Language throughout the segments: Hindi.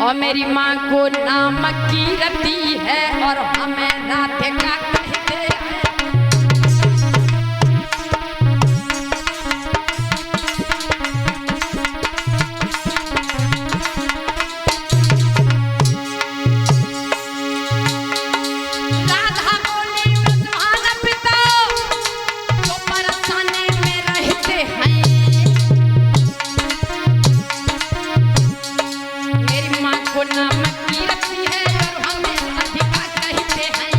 और मेरी माँ को नाम की रती है और हमें राधे का कहते हैं। राधा बोली ब्रजभान पिता तो परसाने में रहते हैं। मेरी माँ को नाम की रखी है और हमें अधिका कहते हैं।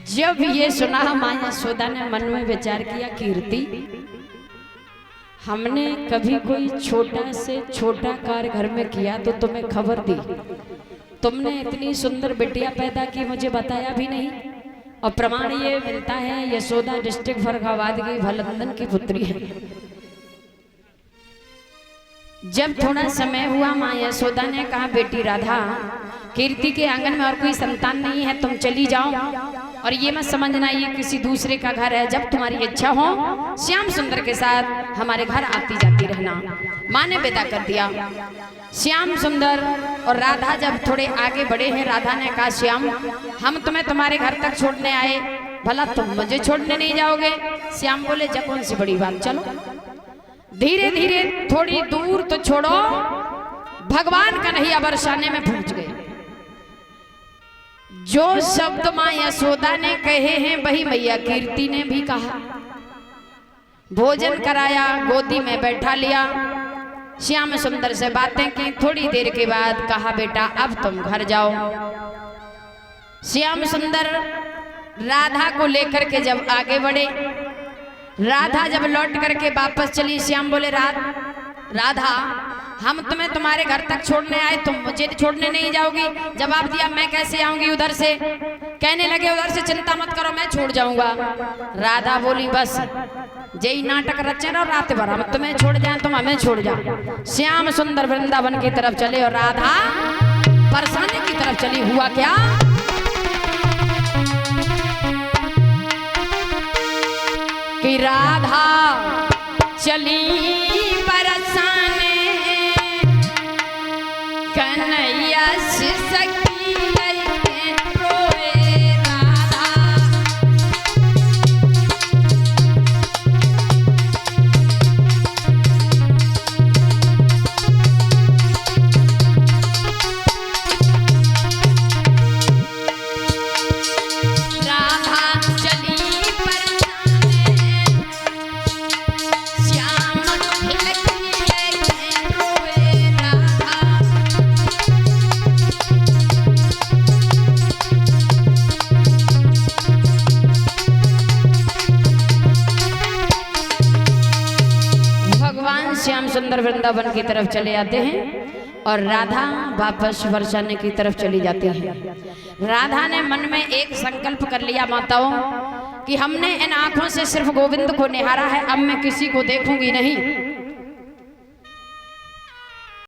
जब ये सुना माँ यशोदा ने मन में विचार किया, कीर्ति हमने कभी कोई छोटा से छोटा कार्य घर में किया तो तुम्हें खबर दी, तुमने इतनी सुंदर बिटिया पैदा की मुझे बताया भी नहीं। और प्रमाण ये मिलता है यशोदा डिस्ट्रिक्ट फर्रुखाबाद की भलंदन की पुत्री है। जब थोड़ा समय हुआ माँ यशोदा ने कहा, बेटी राधा, कीर्ति के आंगन में और कोई संतान नहीं है, तुम चली जाओ और ये मत समझना ये किसी दूसरे का घर है। जब तुम्हारी इच्छा हो श्याम सुंदर के साथ हमारे घर आती जाती रहना। माँ ने विदा कर दिया। श्याम सुंदर और राधा जब थोड़े आगे बढ़े हैं, राधा ने कहा, श्याम हम तुम्हें तुम्हारे घर तक छोड़ने आए, भला तुम मुझे छोड़ने नहीं जाओगे? श्याम बोले, जब कौन सी बड़ी बात, चलो। धीरे धीरे थोड़ी दूर तो छोड़ो, भगवान कन्हैया बरसाने में पहुंच गए। जो शब्द माँ यशोदा ने कहे हैं वही मैया कीर्ति ने भी कहा। भोजन कराया, गोदी में बैठा लिया, श्याम सुंदर से बातें की। थोड़ी देर के बाद कहा, बेटा अब तुम घर जाओ। श्याम सुंदर राधा को लेकर के जब आगे बढ़े, राधा जब लौट करके वापस चली, श्याम बोले, राधा हम तुम्हें तुम्हारे घर तक छोड़ने आए, तुम मुझे छोड़ने नहीं जाओगी? जवाब दिया, मैं कैसे आऊंगी उधर से? कहने लगे, उधर से चिंता मत करो, मैं छोड़ जाऊंगा। राधा बोली, बस जय नाटक रचे ना रात भर, हम तुम्हें छोड़ जाए तुम हमें छोड़ जाओ। श्याम सुंदर वृंदावन की तरफ चले और राधा बरसाने की तरफ चली। हुआ क्या, कि राधा चली बरसाने, कन्हैया से सखी लइके रोए राधा। राधा चली बरसाने, श्याम लखी लइके रोए राधा। भगवान श्याम सुंदर वृंदावन की तरफ चले जाते हैं और राधा वापस बरसाने की तरफ चली जाती है। राधा ने मन में एक संकल्प कर लिया, माताओं, कि हमने इन आंखों से सिर्फ गोविंद को निहारा है, अब मैं किसी को देखूंगी नहीं।